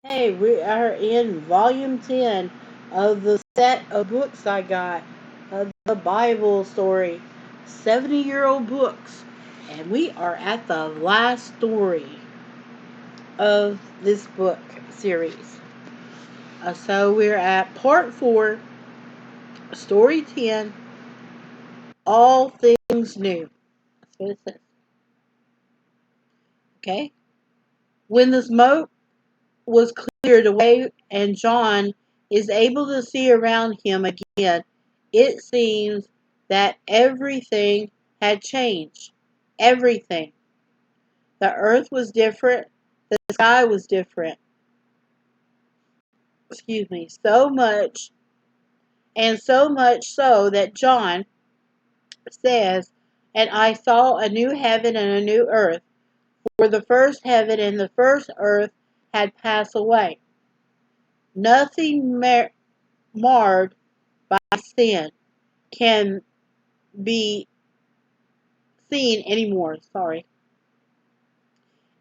Hey, we are in volume 10 of the set of books I got of the Bible story, 70-year-old books. And we are at the last story of this book series. So we're at part 4, story 10, All Things New. That's what it says. Okay? When the smoke was cleared away and John is able to see around him again, it seems that everything had changed. Everything. The earth was different. The sky was different. Excuse me. So much so that John says, "And I saw a new heaven and a new earth, for the first heaven and the first earth had passed away. Nothing marred by sin can be seen anymore. Sorry.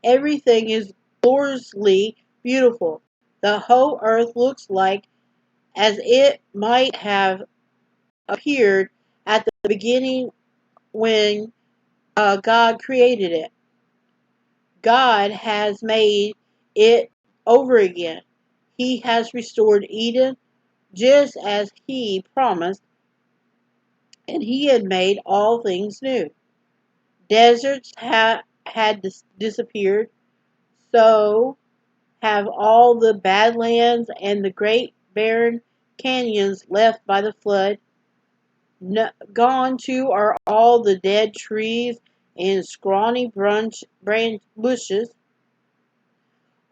Everything is gloriously beautiful. The whole earth looks like as it might have appeared at the beginning when God created it. God has made it over again. He has restored Eden just as He promised, and He had made all things new. Deserts had disappeared, so have all the badlands and the great barren canyons left by the flood. Gone too are all the dead trees and scrawny branch bushes,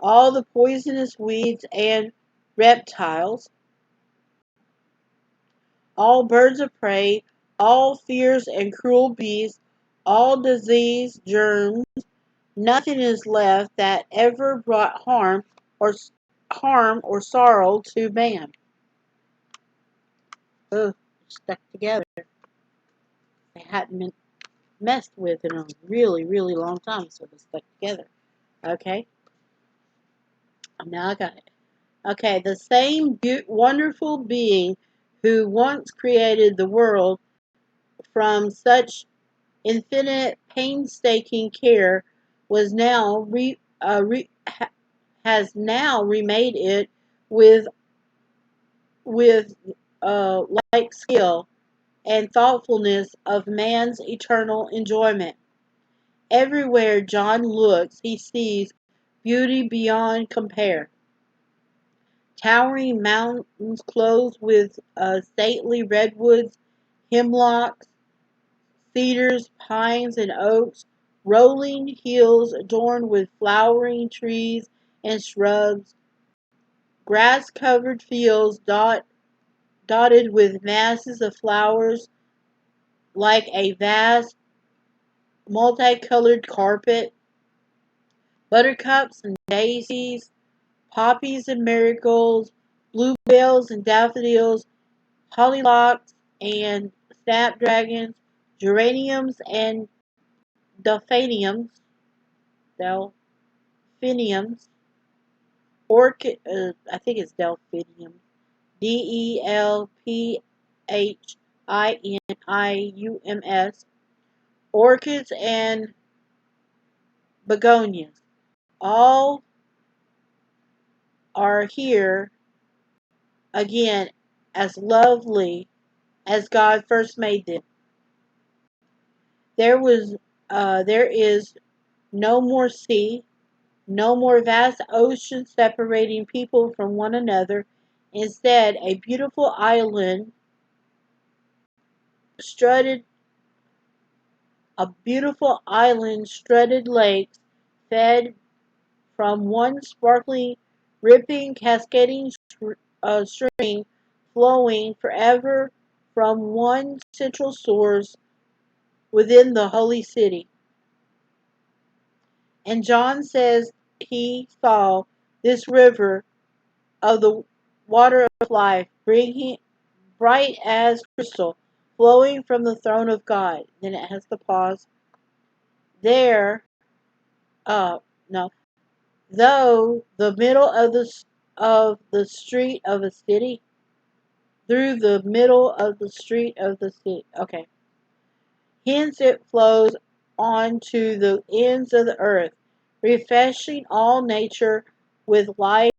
all the poisonous weeds and reptiles, all birds of prey, all fierce and cruel beasts, all disease, germs. Nothing is left that ever brought or harm or sorrow to man. Ugh, stuck together. They hadn't been messed with in a really, really long time, so they stuck together. Okay, now I got it. Okay, the same wonderful being who once created the world from such infinite, painstaking care was now has now remade it with with like skill and thoughtfulness of man's eternal enjoyment. Everywhere John looks, he sees beauty beyond compare. Towering mountains clothed with stately redwoods, hemlocks, cedars, pines, and oaks, rolling hills adorned with flowering trees and shrubs, grass-covered fields dotted with masses of flowers like a vast multicolored carpet, buttercups and daisies, poppies and marigolds, bluebells and daffodils, hollyhocks and snapdragons, geraniums and delphiniums, delphiniums, orchid, I think it's delphinium, delphiniums, orchids and begonias. All are here again as lovely as God first made them. There is no more sea, no more vast ocean separating people from one another. Instead, strutted beautiful island strutted lakes fed from one sparkling, rippling, cascading stream flowing forever from one central source within the holy city. And John says he saw this river of the water of life, bringing bright as crystal, flowing from the throne of God. Then it has to pause. There, no, though the middle of the street of a city, through the middle of the street of the city. Okay. Hence it flows on to the ends of the earth, refreshing all nature with life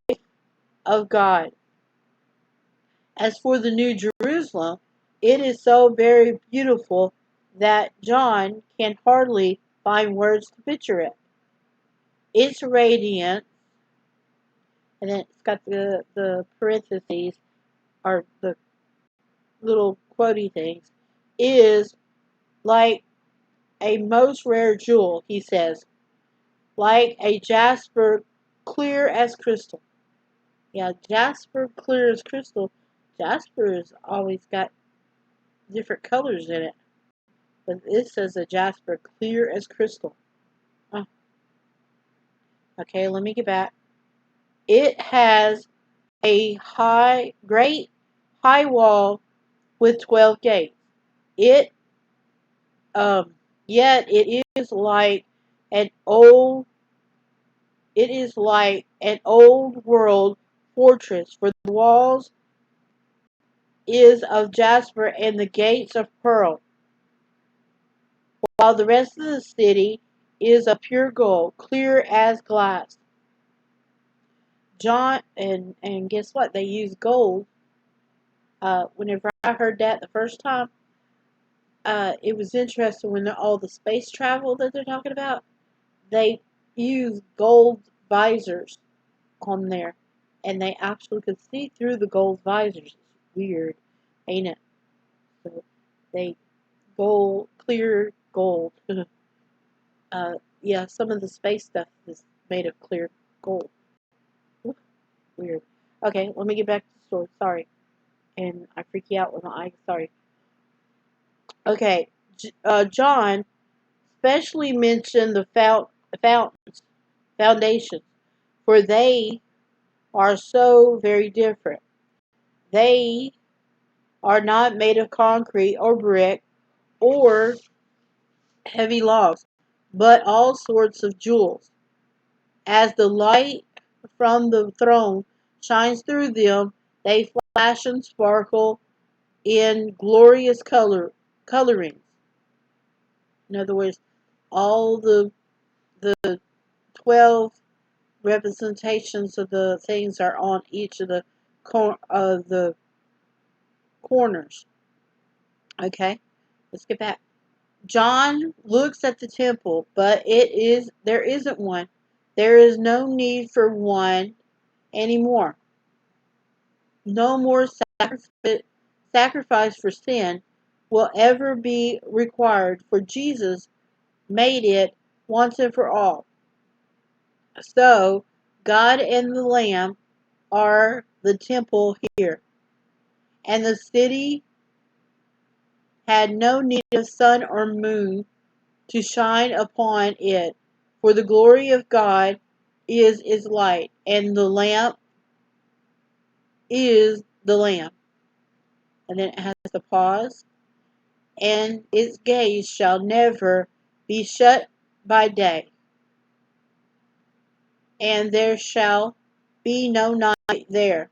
of God. As for the New Jerusalem, it is so very beautiful that John can hardly find words to picture it. Its radiance, and then it's got the parentheses, or the little quotey things, is like a most rare jewel, he says, like a jasper clear as crystal. Yeah, jasper clear as crystal. Jasper has always got different colors in it. But this says a jasper clear as crystal. Oh, okay, let me get back. It has a great high wall with 12 gates. It, yet an old, it is like an old world fortress, for the walls is of jasper and the gates of pearl, while the rest of the city is of pure gold, clear as glass. John and guess what? They use gold. Whenever I heard that the first time, it was interesting when all the space travel that they're talking about. They use gold visors on there, and they actually could see through the gold visors. It's weird, ain't it? So they clear gold. Yeah, some of the space stuff is made of clear gold. Ooh, weird. Okay, let me get back to the story. Sorry, and I freak you out when sorry. Okay, John specially mentioned the foundations, for they are so very different. They are not made of concrete or brick or heavy logs, but all sorts of jewels. As the light from the throne shines through them, they flash and sparkle in glorious colorings. In other words, all the 12 representations of the things are on each of the corners. Okay, let's get back. John looks at the temple, but there isn't one. There is no need for one anymore. No more sacrifice for sin will ever be required, for Jesus made it once and for all. So, God and the Lamb are the temple here, and the city had no need of sun or moon to shine upon it, for the glory of God is its light, and the lamp is the Lamb. And then it has the pause. And its gaze shall never be shut by day, and there shall be no night there.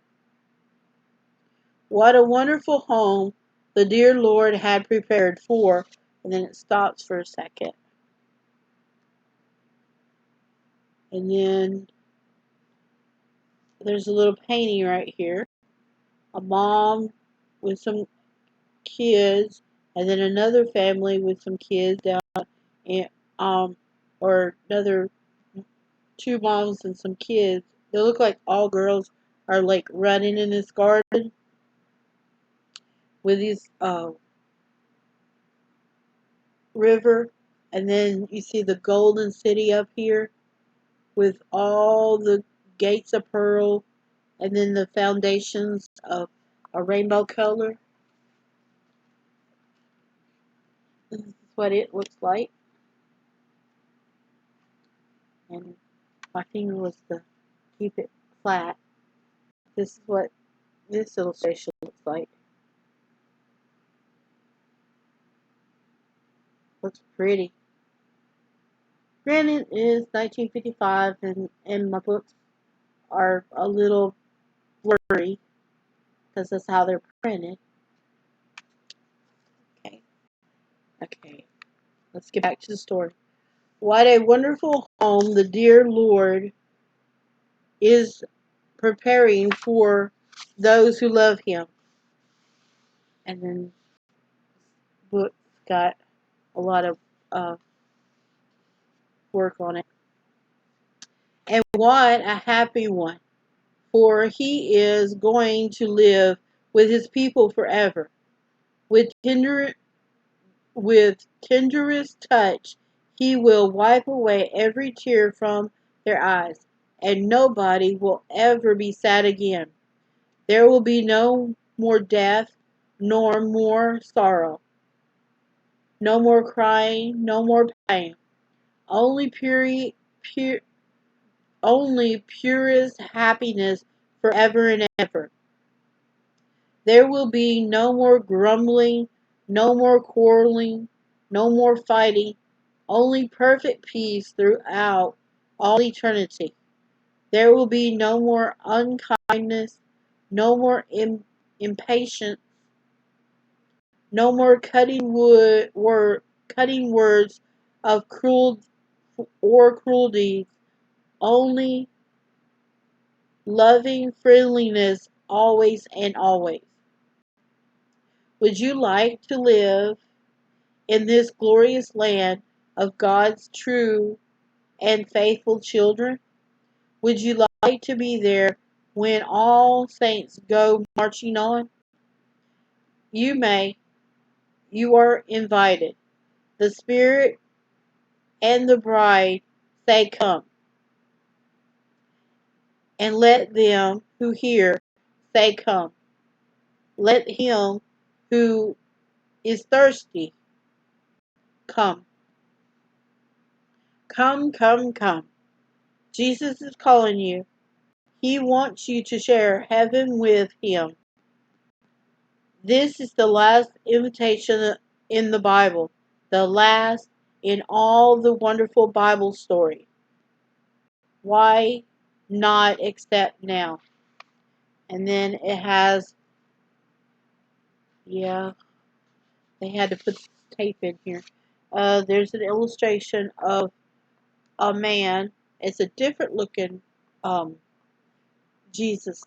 What a wonderful home the dear Lord had prepared for, and then it stops for a second. And then there's a little painting right here. A mom with some kids, and then another family with some kids down, and or another two moms and some kids. They look like all girls are like running in this garden with these river, and then you see the golden city up here with all the gates of pearl, and then the foundations of a rainbow color. This is what it looks like, and my finger was to keep it flat. This is what this illustration looks like. Looks pretty. Granted, it is 1955, and my books are a little blurry because that's how they're printed. Okay, okay. Let's get back to the story. What a wonderful home the dear Lord is preparing for those who love Him. And then the book got a lot of uh, work on it. And what a happy one, for He is going to live with His people forever. With tenderest touch, He will wipe away every tear from their eyes, and nobody will ever be sad again. There will be no more death, nor more sorrow, no more crying, no more pain. Only pure, only purest happiness forever and ever. There will be no more grumbling, no more quarreling, no more fighting, only perfect peace throughout all eternity. There will be no more unkindness, no more impatience, no more cutting words of cruel deeds, only loving friendliness always and always. Would you like to live in this glorious land of God's true and faithful children? Would you like to be there when all saints go marching on? You may. You are invited. The Spirit and the bride say, "Come." And let them who hear say, "Come." Let him who is thirsty come. Come, come, come. Jesus is calling you. He wants you to share heaven with Him. This is the last invitation in the Bible, the last in all the wonderful Bible story. Why not accept now? And then it has, yeah, they had to put tape in here. There's an illustration of a man. It's a different looking Jesus.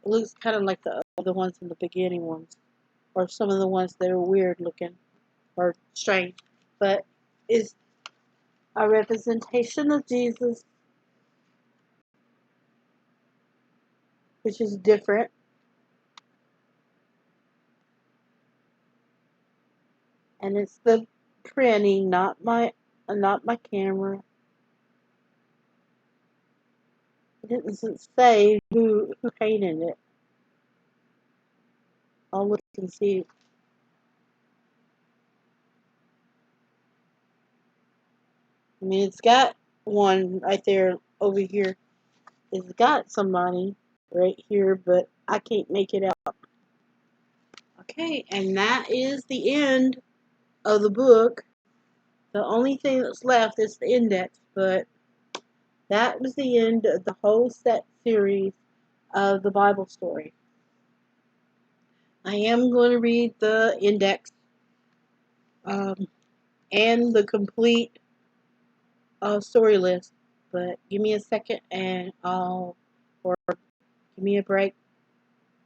It looks kind of like the ones in the beginning ones, or some of the ones that are weird looking or strange, but is a representation of Jesus, which is different. And it's the printing, not my camera. It doesn't say who painted it. I'll look and see. I mean, it's got one right there over here. It's got somebody right here, but I can't make it out. Okay, and that is the end of the book. The only thing that's left is the index, but that was the end of the whole set series of the Bible story. I am going to read the index and the complete story list, but give me a second or give me a break.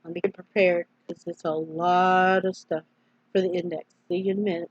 Let me get prepared because it's a lot of stuff for the index. See you in a minute.